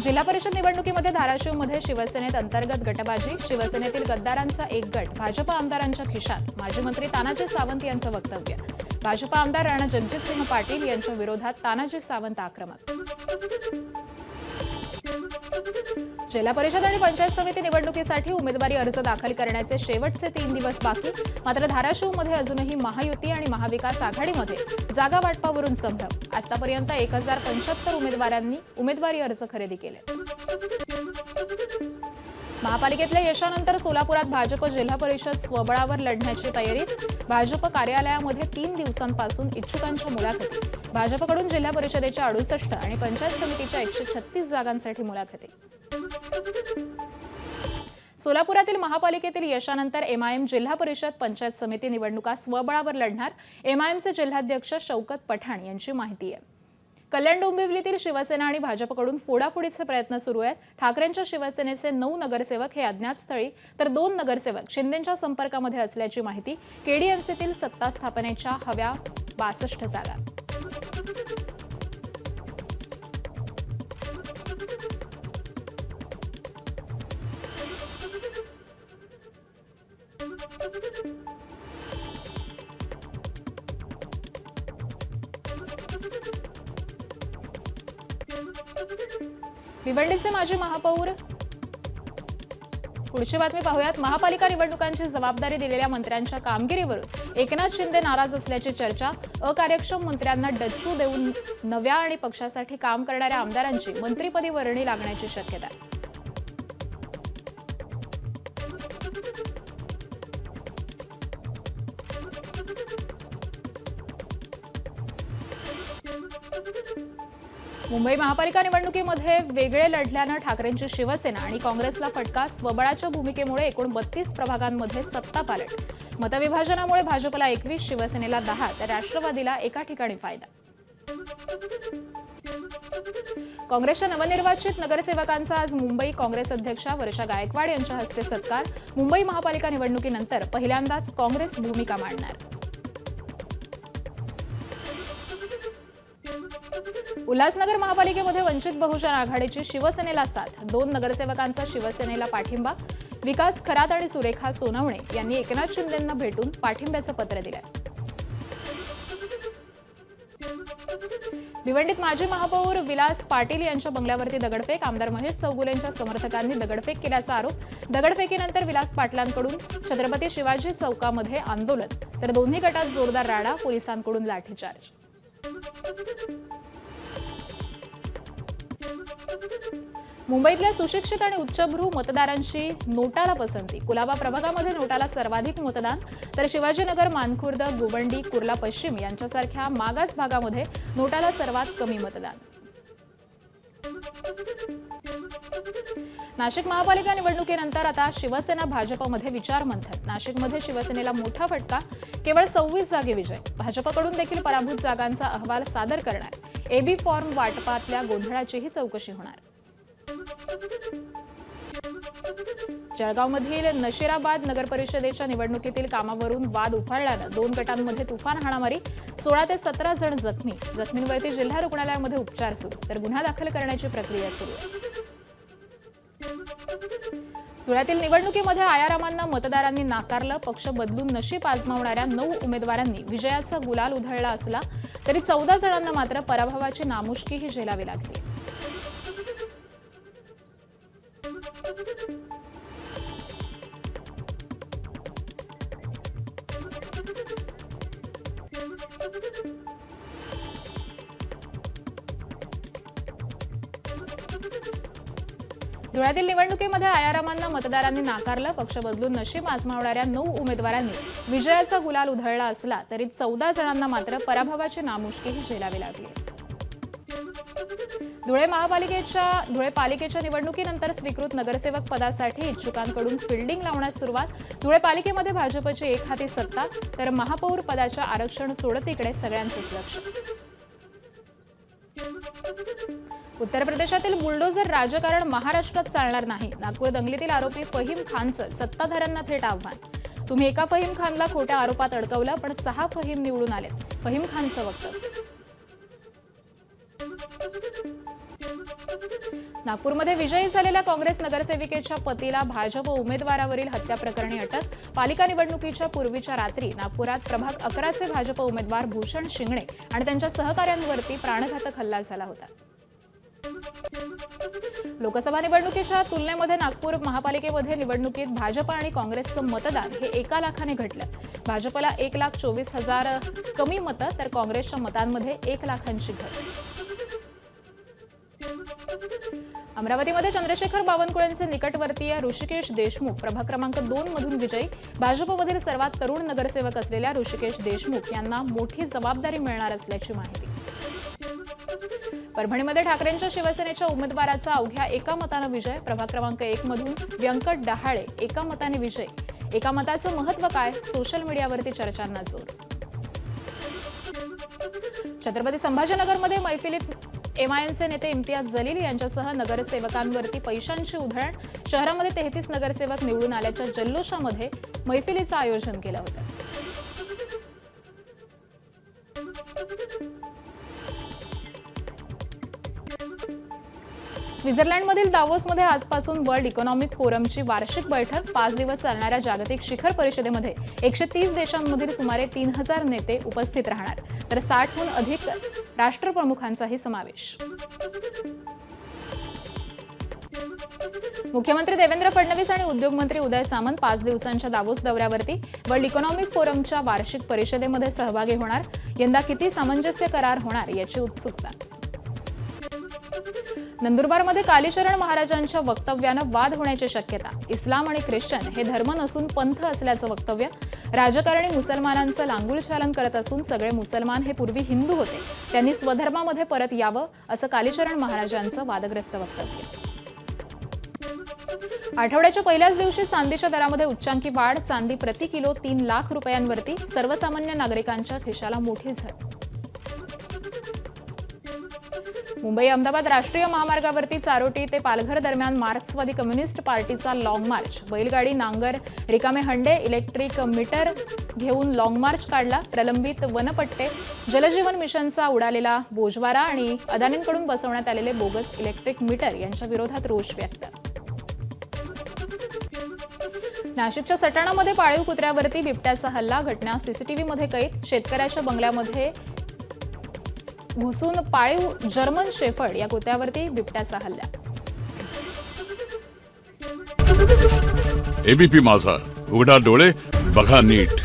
जिल्हा परिषद निवडणुकीमध्ये धाराशिवमध्ये शिवसेनेत अंतर्गत गटबाजी, शिवसेनेतील गद्दारांचा एक गट भाजप आमदारांच्या खिशात, माजी मंत्री तानाजी सावंत यांचं वक्तव्य. भाजप आमदार राणा जगजितसिंह पाटील यांच्या विरोधात तानाजी सावंत आक्रमक. जिल्हा परिषद आणि पंचायत समिती निवडणुकीसाठी उमेदवारी अर्ज दाखल करण्याचे शेवटचे 3 दिवस बाकी. मात्र धाराशिवमध्ये अजूनही महायुती आणि महाविकास आघाडीमध्ये जागा वाटपावरून संभ्रम. आतापर्यंत 1075 उमेदवारांनी उमेदवारी अर्ज खरेदी केले. महापालिकेतल्या यशानंतर सोलापुरात भाजप जिल्हा परिषद स्वबळावर लढण्याची तयारी. भाजप कार्यालयामध्ये 3 दिवसांपासून इच्छुकांच्या मुलाखती. भाजपकडून जिल्हा परिषदेच्या 68 आणि पंचायत समितीच्या 136 जागांसाठी मुलाखती. सोलापुरातील महापालिकेतील यशानंतर एमआयएम जिल्हा परिषद पंचायत समिती निवडणुका स्वबळावर लढणार. एमआयएमचे जिल्हाध्यक्ष शौकत पठाण यांची माहिती आहे. कल्याण डोंबिवलीतील शिवसेना आणि भाजपकडून फोडाफोडीचे प्रयत्न सुरू आहेत. ठाकरेंच्या शिवसेनेचे 9 नगरसेवक हे अज्ञात स्थळी, तर 2 नगरसेवक शिंदेंच्या संपर्कामध्ये असल्याची माहिती. केडीएमसीतील सत्ता स्थापनेच्या हव्या 62 जागा. भिवंडीचे माजी महापौर. पुढची बातमी पाहूयात. महापालिका निवडणुकांची जबाबदारी दिलेल्या मंत्र्यांच्या कामगिरीवरून एकनाथ शिंदे नाराज असल्याची चर्चा. अकार्यक्षम मंत्र्यांना डच्चू देऊन नव्या आणि पक्षासाठी काम करणाऱ्या आमदारांची मंत्रिपदी वर्णी लागण्याची शक्यता. मुंबई महापालिका निवडणुकीमध्ये वेगळे लढल्यानं ठाकरेंची शिवसेना आणि काँग्रेसला फटका. स्वबळाच्या भूमिकेमुळे एकूण 32 प्रभागांमध्ये सत्ता पालट. मतविभाजनामुळे भाजपला 21, शिवसेनेला 10 तर राष्ट्रवादीला एका ठिकाणी फायदा. काँग्रेसच्या नवनिर्वाचित नगरसेवकांचा आज मुंबई काँग्रेस अध्यक्षा वर्षा गायकवाड यांच्या हस्ते सत्कार. मुंबई महापालिका निवडणुकीनंतर पहिल्यांदाच काँग्रेस भूमिका मांडणार. उल्हासनगर महापालिकेमध्ये वंचित बहुजन आघाडीची शिवसेनेला साथ. 2 नगरसेवकांचा शिवसेनेला पाठिंबा. विकास खरात आणि सुरेखा सोनवणे यांनी एकनाथ शिंदेंना भेटून पाठिंब्याचं पत्र दिलंय. भिवंडीत माजी महापौर विलास पाटील यांच्या बंगल्यावरती दगडफेक. आमदार महेश चौगुलेंच्या समर्थकांनी दगडफेक केल्याचा आरोप. दगडफेकीनंतर विलास पाटलांकडून छत्रपती शिवाजी चौकामध्ये आंदोलन, तर दोन्ही गटात जोरदार राडा. पोलिसांकडून लाठीचार्ज. मुंबईतल्या सुशिक्षित आणि उच्चभ्रू मतदारांची नोटाला पसंती. कुलाबा प्रभागामध्ये नोटाला सर्वाधिक मतदान, तर शिवाजीनगर, मानखुर्द, गोवंडी, कुर्ला पश्चिम यांच्यासारख्या मागास भागामध्ये नोटाला सर्वात कमी मतदान. नाशिक महापालिका निवडणुकीनंतर आता शिवसेना भाजपमध्ये विचारमंथन. नाशिकमध्ये शिवसेनेला मोठा फटका. केवळ 26 जागी विजय. भाजपकडून देखील पराभूत जागांचा अहवाल सादर करणार. एबी फॉर्म वाटपातल्या गोंधळाचीही चौकशी होणार. जळगावमधील नशिराबाद नगरपरिषदेच्या निवडणुकीतील कामावरून वाद उफाळल्यानं 2 गटांमध्ये तुफान हाणामारी. 16 ते 17 जण जखमी. जखमींवरती जिल्हा रुग्णालयामध्ये उपचार सुरू, तर गुन्हा दाखल करण्याची प्रक्रिया सुरू आहे. धुळ्यातील निवडणुकीमध्ये आयारामांना मतदारांनी नाकारलं. पक्ष बदलून नशीब आजमावणाऱ्या 9 उमेदवारांनी विजयाचा गुलाल उधळला असला तरी 14 जणांना मात्र पराभवाची नामुष्कीही झेलावी लागली. धुळ्यातील निवडणुकीमध्ये आयारामांना मतदारांनी नाकारलं. पक्ष बदलून नशीब आजमावणाऱ्या 9 उमेदवारांनी विजयाचा गुलाल उधळला असला तरी 14 जणांना मात्र पराभवाची नामुष्कीही झेलावी लागली. धुळे पालिकेच्या निवडणुकीनंतर स्वीकृत नगरसेवक पदासाठी इच्छुकांकडून फिल्डिंग लावण्यास सुरुवात. धुळे पालिकेमध्ये भाजपची एकहाती सत्ता, तर महापौर पदाच्या आरक्षण सोडतीकडे सगळ्यांचंच लक्ष. उत्तर प्रदेशातील बुलडोझर राजकारण महाराष्ट्रात चालणार नाही. नागपूर दंगलीतील आरोपी फहीम खानचं सत्ताधाऱ्यांना थेट आव्हान. तुम्ही एका फहीम खानला खोट्या आरोपात अडकवलं, पण 6 फहीम निवडून आलेत. फहीम खानचं वक्तव्य. नागपूरमध्ये विजयी झालेल्या काँग्रेस नगरसेविकेच्या पतीला भाजप उमेदवारावरील हत्या प्रकरणी अटक. पालिका निवडणुकीच्या पूर्वीच्या रात्री नागपुरात प्रभाग 11चे भाजप उमेदवार भूषण शिंगणे आणि त्यांच्या सहकाऱ्यांवरती प्राणघातक हल्ला झाला होता. लोकसभा निवडणुकीच्या तुलनेमध्ये नागपूर महापालिकेमध्ये निवडणुकीत भाजप आणि काँग्रेसचं मतदान हे 1 लाखाने घटलं. भाजपला 1,24,000 कमी मतं तर काँग्रेसच्या मतांमध्ये 1 लाखांची घट. अमरावतीमध्ये चंद्रशेखर बावनकुळेंचे निकटवर्तीय ऋषिकेश देशमुख प्रभाग क्रमांक 2 मधून विजयी. भाजपमधील सर्वात तरुण नगरसेवक असलेल्या ऋषिकेश देशमुख यांना मोठी जबाबदारी मिळणार असल्याची माहिती. परभणीमध्ये ठाकरेंच्या शिवसेनेच्या उमेदवाराचा अवघ्या 1 मतानं विजय. प्रभाग क्रमांक 1 मधून व्यंकट डहाळे 1 मताने विजय. 1 मताचं महत्त्व काय? सोशल मीडियावरती चर्चांना जोर. छत्रपती संभाजीनगरमध्ये मैफिलीत एमआयएमचे नेते इम्तियाज जलील यांच्यासह नगरसेवकांवरती पैशांची उधळण. शहरामध्ये 33 नगरसेवक निवडून आल्याच्या जल्लोषामध्ये मैफिलीचं आयोजन केलं होतं. स्वित्झर्लंडमधील दावोसमध्ये आजपासून वर्ल्ड इकॉनॉमिक फोरमची वार्षिक बैठक. 5 दिवस चालणाऱ्या जागतिक शिखर परिषदेमध्ये 130 देशांमधील सुमारे 3,000 नेते उपस्थित राहणार, तर 60हून अधिक राष्ट्रप्रमुखांचाही समावेश. मुख्यमंत्री देवेंद्र फडणवीस आणि उद्योगमंत्री उदय सामंत 5 दिवसांच्या दावोस दौऱ्यावरती. वर्ल्ड इकॉनॉमिक फोरमच्या वार्षिक परिषदेमध्ये सहभागी होणार. यंदा किती सामंजस्य करार होणार याची उत्सुकता. नंदुरबारमध्ये कालीचरण महाराजांच्या वक्तव्यानं वाद होण्याची शक्यता. इस्लाम आणि ख्रिश्चन हे धर्म नसून पंथ असल्याचं वक्तव्य. राजकारणी मुसलमानांचं लांगुलचालन करत असून सगळे मुसलमान हे पूर्वी हिंदू होते, त्यांनी स्वधर्मामध्ये परत यावं असं कालीचरण महाराजांचं वादग्रस्त वक्तव्य. आठवड्याच्या पहिल्याच दिवशी चांदीच्या दरामध्ये उच्चांकी वाढ. चांदी प्रति किलो 3 लाख रुपयांवरती. सर्वसामान्य नागरिकांच्या खिशाला मोठी झळ. मुंबई अहमदाबाद राष्ट्रीय महामार्गावरती चारोटी ते पालघर दरम्यान मार्क्सवादी कम्युनिस्ट पार्टीचा लाँग मार्च. बैलगाडी, नांगर, रिकामे हंडे, इलेक्ट्रिक मीटर घेऊन लाँग मार्च काढला. प्रलंबित वनपट्टे, जलजीवन मिशनचा उडालेला बोजवारा आणि अदानींकडून बसवण्यात आलेले बोगस इलेक्ट्रिक मीटर यांच्या विरोधात रोष व्यक्त. नाशिकच्या सटाणामध्ये पाळीव कुत्र्यावरती बिबट्याचा हल्ला. घटना सीसीटीव्हीमध्ये कैद. शेतकऱ्याच्या बंगल्यामध्ये घुसून पाळीव जर्मन शेफर्ड या कुत्र्यावरती बिबट्याचा हल्ला. एबीपी माझा, उघडा डोळे बघा नीट.